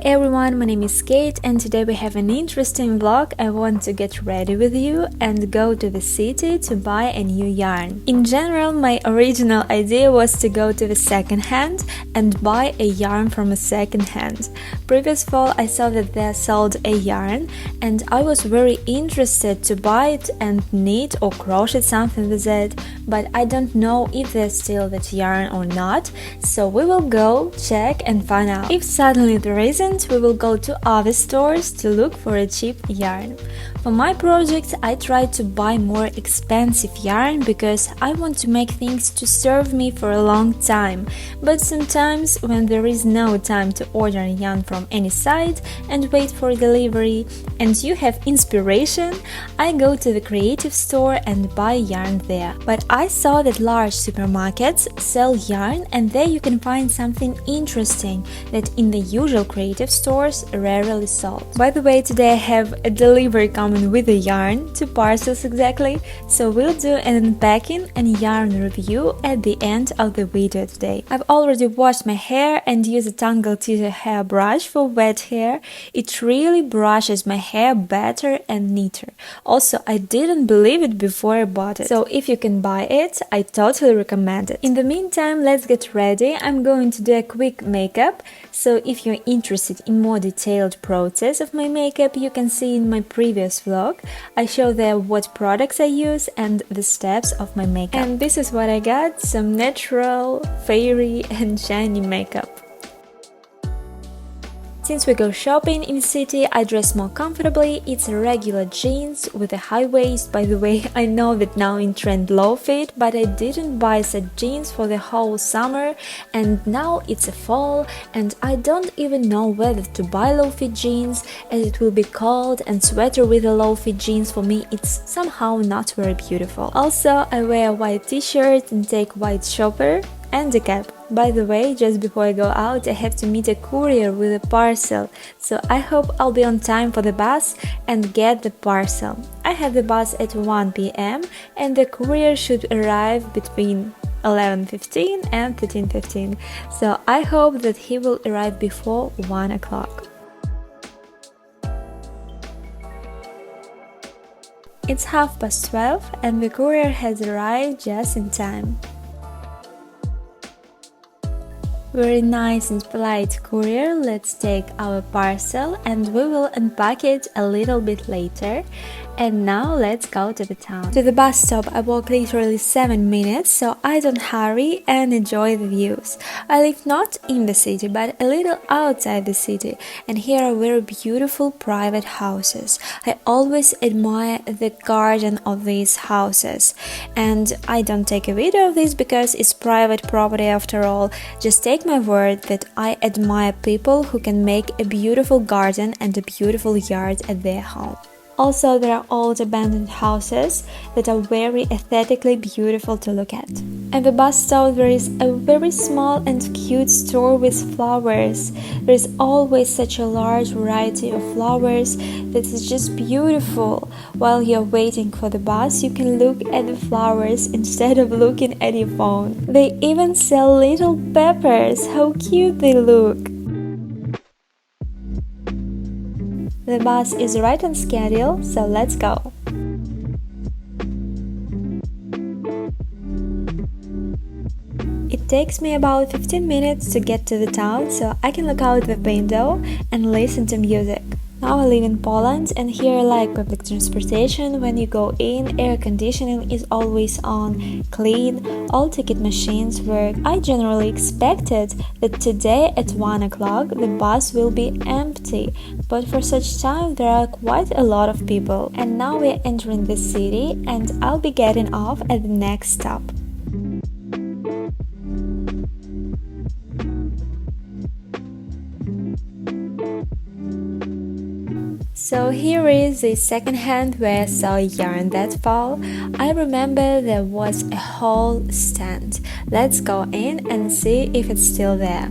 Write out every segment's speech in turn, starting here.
everyone, my name is Kate and today we have an interesting vlog. I want to get ready with you and go to the city to buy a new yarn. In general, my original idea was to go to the second hand and buy a yarn from a second hand. Previous fall I saw that they sold a yarn and I was very interested to buy it and knit or crochet something with it, but I don't know if there's still that yarn or not, so we will go check and find out. If suddenly there isn't, we will go to other stores to look for a cheap yarn. For my project, I tried to buy more expensive yarn because I want to make things to serve me for a long time. But sometimes when there is no time to order yarn from any site and wait for delivery, and you have inspiration, I go to the creative store and buy yarn there. But I saw that large supermarkets sell yarn and there you can find something interesting that in the usual creative stores rarely sold. By the way, today I have a delivery coming with the yarn, 2 parcels exactly, so we'll do an unpacking and yarn review at the end of the video today. I've already washed my hair and use a Tangle Teezer hair brush for wet hair. It really brushes my hair better and neater. Also, I didn't believe it before I bought it, so if you can buy it, I totally recommend it. In the meantime, let's get ready. I'm going to do a quick makeup, so if you're interested in more detailed process of my makeup, you can see in my previous vlog. I show there what products I use and the steps of my makeup. And this is what I got, some natural, fairy and shiny makeup. Since we go shopping in the city, I dress more comfortably. It's a regular jeans with a high waist. By the way, I know that now in trend low fit, but I didn't buy such jeans for the whole summer and now it's a fall and I don't even know whether to buy low fit jeans as it will be cold, and sweater with a low fit jeans for me it's somehow not very beautiful. Also, I wear a white t-shirt and take white shopper and a cap. By the way, just before I go out, I have to meet a courier with a parcel, so I hope I'll be on time for the bus and get the parcel. I have the bus at 1 p.m. and the courier should arrive between 11:15 and 13:15, so I hope that he will arrive before 1 o'clock. It's 12:30 and the courier has arrived just in time. Very nice and polite courier. Let's take our parcel and we will unpack it a little bit later. And now let's go to the town. To the bus stop I walk literally 7 minutes, so I don't hurry and enjoy the views. I live not in the city but a little outside the city, and here are very beautiful private houses. I always admire the garden of these houses, and I don't take a video of this because it's private property after all. Just take my word that I admire people who can make a beautiful garden and a beautiful yard at their home. Also, there are old abandoned houses that are very aesthetically beautiful to look at. At the bus stop there is a very small and cute store with flowers. There is always such a large variety of flowers that is just beautiful. While you're waiting for the bus, you can look at the flowers instead of looking at your phone. They even sell little peppers. How cute they look! The bus is right on schedule, so let's go. It takes me about 15 minutes to get to the town, so I can look out the window and listen to music. Now I live in Poland and here, like public transportation, when you go in, air conditioning is always on, clean, all ticket machines work. I generally expected that today at 1 o'clock the bus will be empty, but for such time there are quite a lot of people. And now we're entering the city and I'll be getting off at the next stop. So here is the second hand where I saw yarn that fall. I remember there was a whole stand. Let's go in and see if it's still there.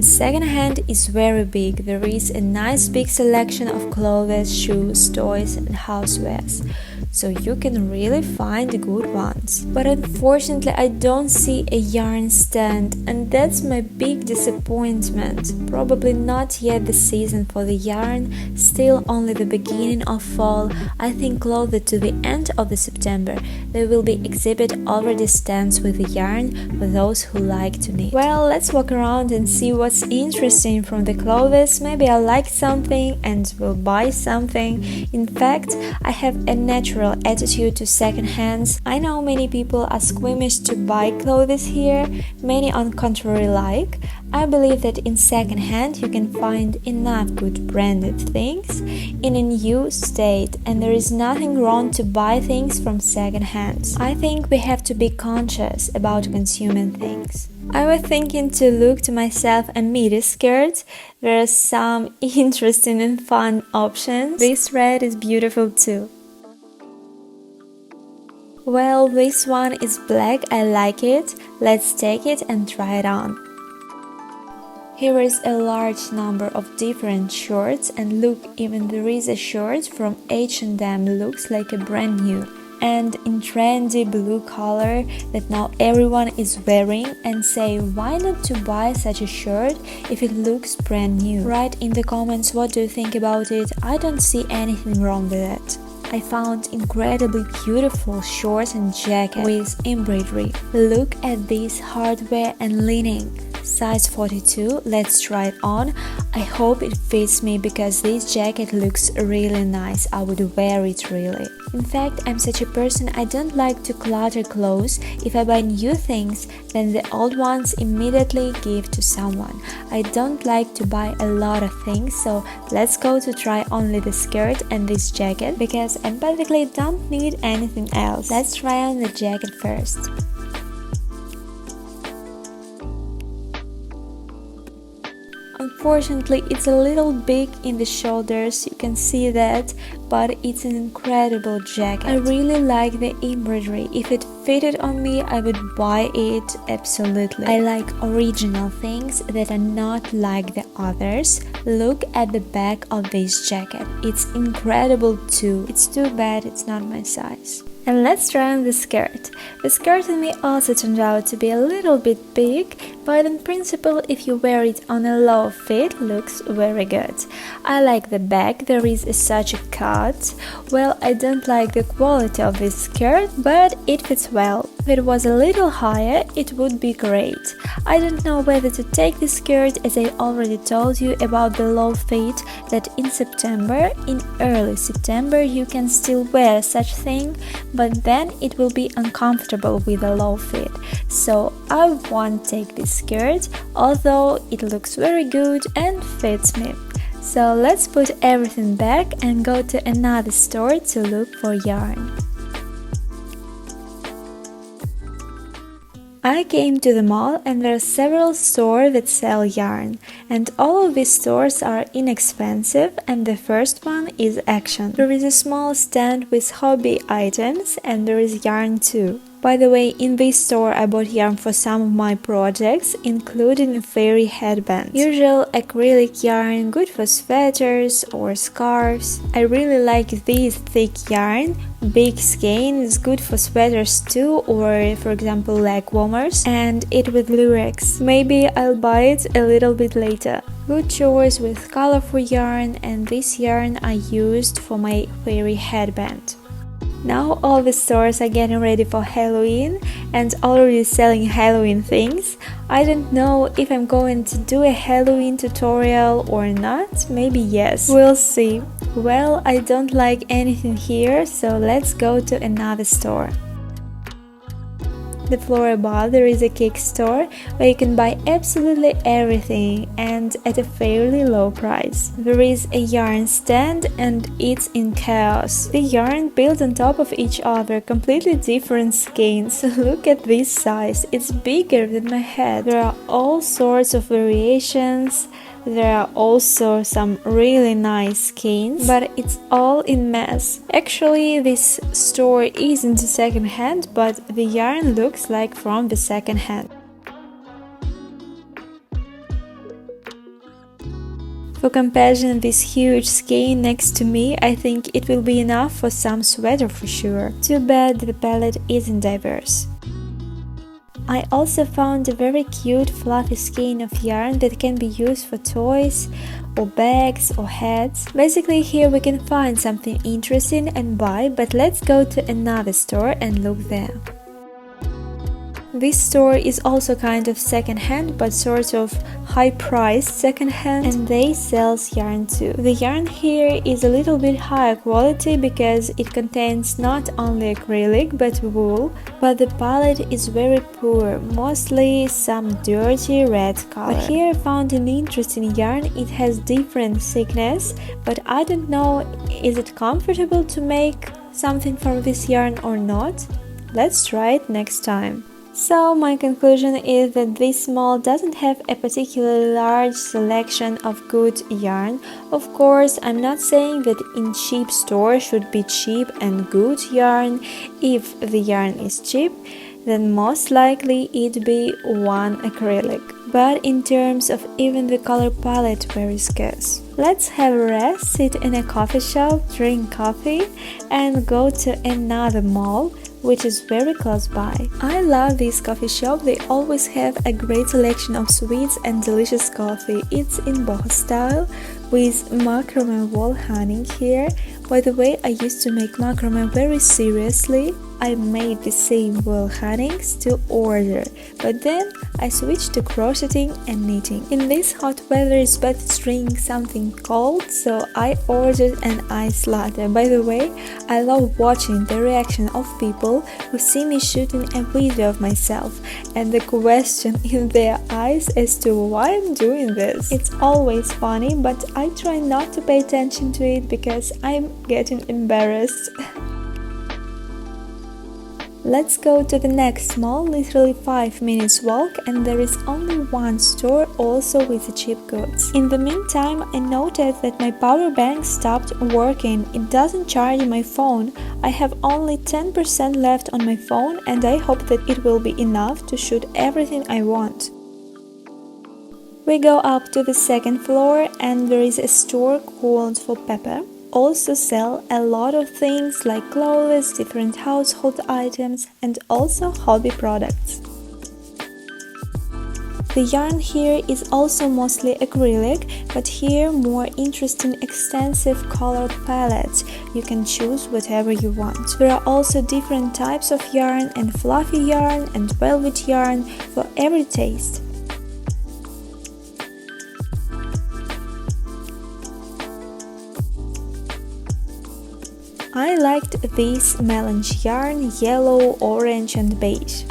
Secondhand is very big. There is a nice big selection of clothes, shoes, toys and housewares, so you can really find good ones. But unfortunately I don't see a yarn stand, and that's my big disappointment. Probably not yet the season for the yarn, still only the beginning of fall. I think closer to the end of the September there will be exhibit already stands with the yarn for those who like to knit. Well, let's walk around and see what's interesting from the clothes. Maybe I like something and will buy something. In fact, I have a natural attitude to second hands. I know many people are squeamish to buy clothes here, many on contrary like. I believe that in second hand you can find enough good branded things in a new state, and there is nothing wrong to buy things from second hands. I think we have to be conscious about consuming things. I was thinking to look to myself a midi skirt. There are some interesting and fun options. This red is beautiful too. Well, this one is black, I like it. Let's take it and try it on. Here is a large number of different shirts, and look, even there is a shirt from H&M, looks like a brand new and in trendy blue color that now everyone is wearing, and say why not to buy such a shirt if it looks brand new. Write in the comments what do you think about it. I don't see anything wrong with it. I found incredibly beautiful shorts and jacket with embroidery. Look at this hardware and lining. Size 42, let's try it on. I hope it fits me because this jacket looks really nice. I would wear it really. In fact, I'm such a person, I don't like to clutter clothes. If I buy new things, then the old ones immediately give to someone. I don't like to buy a lot of things, so let's go to try only the skirt and this jacket because I basically don't need anything else. Let's try on the jacket first. Unfortunately, it's a little big in the shoulders, you can see that, but it's an incredible jacket. I really like the embroidery. If it fitted on me, I would buy it, absolutely. I like original things that are not like the others. Look at the back of this jacket. It's incredible too. It's too bad it's not my size. And let's try on the skirt. The skirt on me also turned out to be a little bit big, but in principle if you wear it on a low fit, looks very good. I like the back, there is such a cut. Well, I don't like the quality of this skirt, but it fits well. If it was a little higher, it would be great. I don't know whether to take this skirt, as I already told you about the low fit, that in September, in early September, you can still wear such thing, but then it will be uncomfortable with a low fit. So I won't take this skirt, although it looks very good and fits me. So let's put everything back and go to another store to look for yarn. I came to the mall and there are several stores that sell yarn, and all of these stores are inexpensive, and the first one is Action. There is a small stand with hobby items and there is yarn too. By the way, in this store I bought yarn for some of my projects, including a fairy headband. Usual acrylic yarn, good for sweaters or scarves. I really like this thick yarn. Big skein is good for sweaters too, or for example leg warmers, and it with lurex. Maybe I'll buy it a little bit later. Good choice with colorful yarn, and this yarn I used for my fairy headband. Now all the stores are getting ready for Halloween and already selling Halloween things. I don't know if I'm going to do a Halloween tutorial or not, maybe yes, we'll see. Well, I don't like anything here, so let's go to another store. The floor above there is a cake store where you can buy absolutely everything and at a fairly low price. There is a yarn stand and it's in chaos. The yarn built on top of each other, completely different skeins. Look at this size, it's bigger than my head. There are all sorts of variations. There are also some really nice skeins, but it's all in mess. Actually, this store isn't second hand, but the yarn looks like from the second hand. For comparison, this huge skein next to me, I think it will be enough for some sweater for sure. Too bad the palette isn't diverse. I also found a very cute fluffy skein of yarn that can be used for toys or bags or hats. Basically here we can find something interesting and buy, but let's go to another store and look there. This store is also kind of second-hand, but sort of high-priced second-hand, and they sell yarn too. The yarn here is a little bit higher quality because it contains not only acrylic but wool, but the palette is very poor, mostly some dirty red color. But here I found an interesting yarn. It has different thickness, but I don't know is it comfortable to make something from this yarn or not. Let's try it next time. So my conclusion is that this mall doesn't have a particularly large selection of good yarn. Of course, I'm not saying that in cheap stores should be cheap and good yarn. If the yarn is cheap, then most likely it'd be one acrylic. But in terms of even the color palette, very scarce. Let's have a rest, sit in a coffee shop, drink coffee, and go to another mall, which is very close by. I love this coffee shop. They always have a great selection of sweets and delicious coffee. It's in boho style with macrame wool hanging here. By the way, I used to make macrame very seriously. I made the same wool hangings to order, but then I switched to crocheting and knitting. In this hot weather it's better to drink something cold, so I ordered an ice latte. By the way, I love watching the reaction of people who see me shooting a video of myself and the question in their eyes as to why I'm doing this. It's always funny, but I try not to pay attention to it because I'm getting embarrassed. Let's go to the next mall, literally 5 minutes walk, and there is only one store also with the cheap goods. In the meantime, I noted that my power bank stopped working. It doesn't charge my phone. I have only 10% left on my phone and I hope that it will be enough to shoot everything I want. We go up to the second floor and there is a store called for Pepper. Also sell a lot of things like clothes, different household items, and also hobby products. The yarn here is also mostly acrylic, but here more interesting extensive colored palettes. You can choose whatever you want. There are also different types of yarn and fluffy yarn and velvet yarn for every taste. I liked this melange yarn, yellow, orange and beige.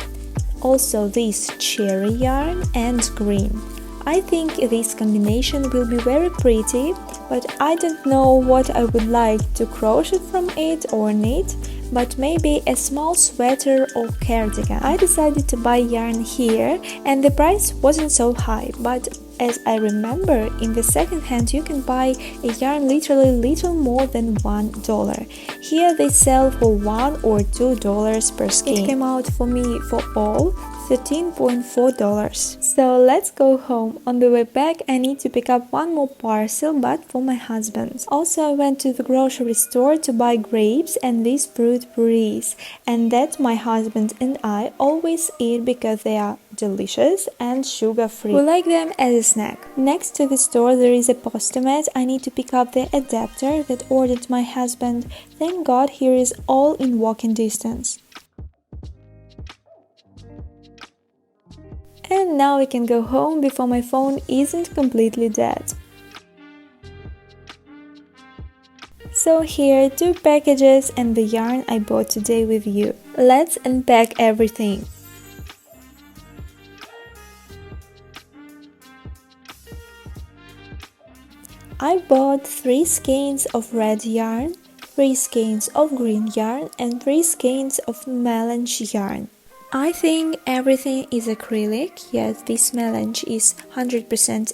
Also this cherry yarn and green. I think this combination will be very pretty, but I don't know what I would like to crochet from it or knit, but maybe a small sweater or cardigan. I decided to buy yarn here and the price wasn't so high, but as I remember, in the second hand you can buy a yarn literally little more than $1. Here they sell for $1 or $2 per skein. It came out for me for all $13.4. So let's go home. On the way back I need to pick up one more parcel, but for my husband. Also I went to the grocery store to buy grapes and these fruit purees, and that my husband and I always eat because they are delicious and sugar-free. We like them as a snack. Next to the store there is a postomat. I need to pick up the adapter that ordered my husband. Thank God here is all in walking distance. And now we can go home before my phone isn't completely dead. So here 2 packages and the yarn I bought today with you. Let's unpack everything. I bought 3 skeins of red yarn, 3 skeins of green yarn and 3 skeins of melange yarn. I think everything is acrylic. Yes, this melange is 100%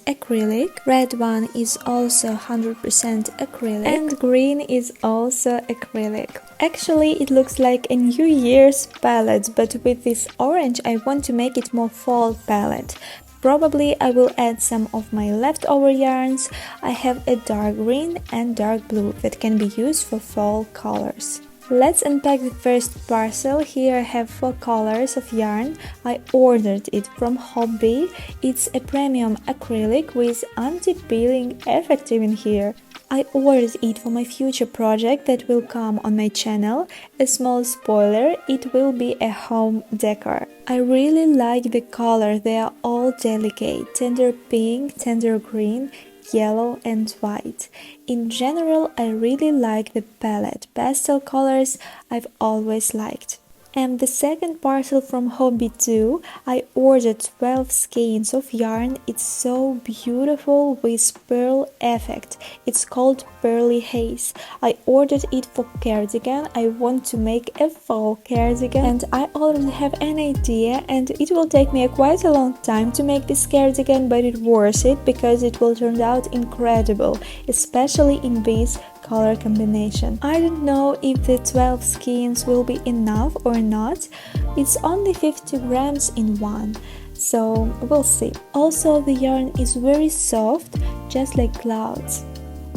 acrylic, red one is also 100% acrylic, and green is also acrylic. Actually, it looks like a New Year's palette, but with this orange I want to make it more fall palette. Probably I will add some of my leftover yarns. I have a dark green and dark blue that can be used for fall colors. Let's unpack the first parcel. Here I have 4 colors of yarn. I ordered it from Hobby. It's a premium acrylic with anti-peeling effect in here. I ordered it for my future project that will come on my channel. A small spoiler, it will be a home decor. I really like the color, they are all delicate, tender pink, tender green, yellow and white. In general, I really like the palette. Pastel colors I've always liked. And the second parcel from Hobby too, I ordered 12 skeins of yarn. It's so beautiful with pearl effect. It's called Pearly Haze. I ordered it for cardigan. I want to make a fall cardigan and I already have an idea, and it will take me quite a long time to make this cardigan, but it's worth it because it will turn out incredible, especially in this color combination. I don't know if the 12 skeins will be enough or not. It's only 50 grams in one, so we'll see. Also, the yarn is very soft, just like clouds.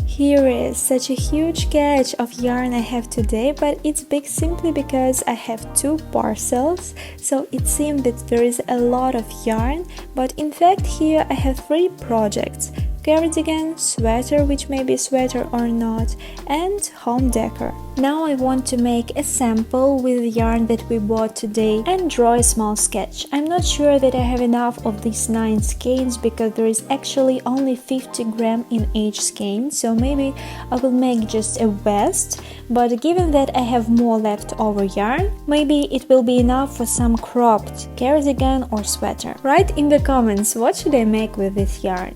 Here is such a huge catch of yarn I have today, but it's big simply because I have 2 parcels, so it seems that there is a lot of yarn, but in fact here I have 3 projects: cardigan, sweater, which may be sweater or not, and home decor. Now I want to make a sample with the yarn that we bought today and draw a small sketch. I'm not sure that I have enough of these 9 skeins because there is actually only 50 grams in each skein, so maybe I will make just a vest, but given that I have more leftover yarn, maybe it will be enough for some cropped cardigan or sweater. Write in the comments what should I make with this yarn.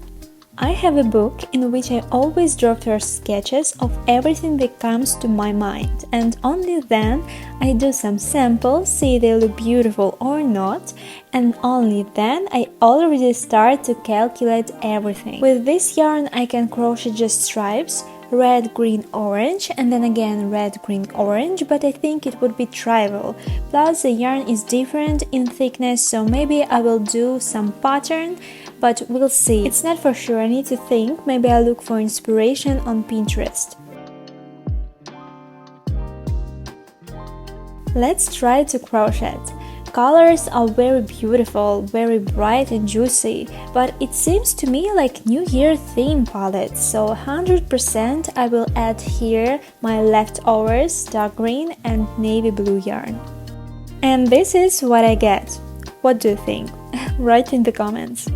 I have a book in which I always draw first sketches of everything that comes to my mind, and only then I do some samples, see if they look beautiful or not, and only then I already start to calculate everything. With this yarn I can crochet just stripes, red, green, orange, and then again red, green, orange, but I think it would be trivial. Plus the yarn is different in thickness, so maybe I will do some pattern, but we'll see. It's not for sure, I need to think. Maybe I'll look for inspiration on Pinterest. Let's try to crochet. Colors are very beautiful, very bright and juicy, but it seems to me like New Year theme palette, so 100% I will add here my leftovers, dark green and navy blue yarn. And this is what I get. What do you think? Write in the comments.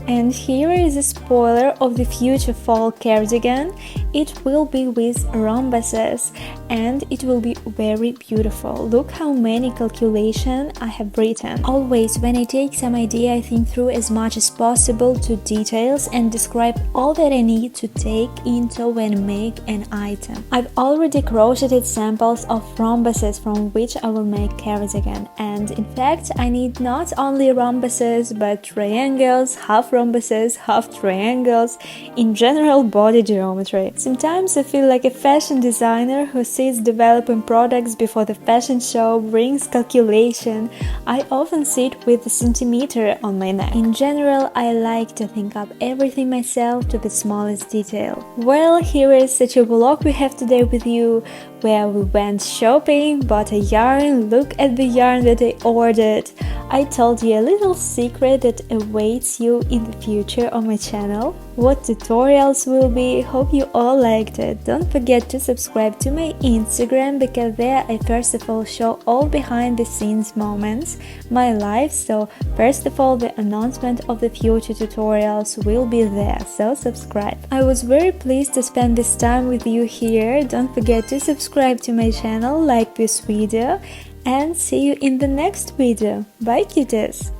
And here is a spoiler of the future fall cardigan. It will be with rhombuses and it will be very beautiful. Look how many calculations I have written. Always when I take some idea, I think through as much as possible to details and describe all that I need to take into when make an item. I've already crocheted samples of rhombuses from which I will make cardigan, and in fact I need not only rhombuses but triangles, half rhombuses, half triangles, in general body geometry. Sometimes I feel like a fashion designer who sits developing products before the fashion show, brings calculation. I often sit with a centimeter on my neck. In general, I like to think up everything myself to the smallest detail. Well, here is such a vlog we have today with you, where we went shopping, bought a yarn, look at the yarn that I ordered. I told you a little secret that awaits you in the future on my channel. What tutorials will be, hope you all liked it. Don't forget to subscribe to my Instagram, because there I first of all show all behind the scenes moments, my life, so first of all the announcement of the future tutorials will be there, so subscribe. I was very pleased to spend this time with you here. Don't forget to subscribe to my channel, like this video, and see you in the next video. Bye cuties!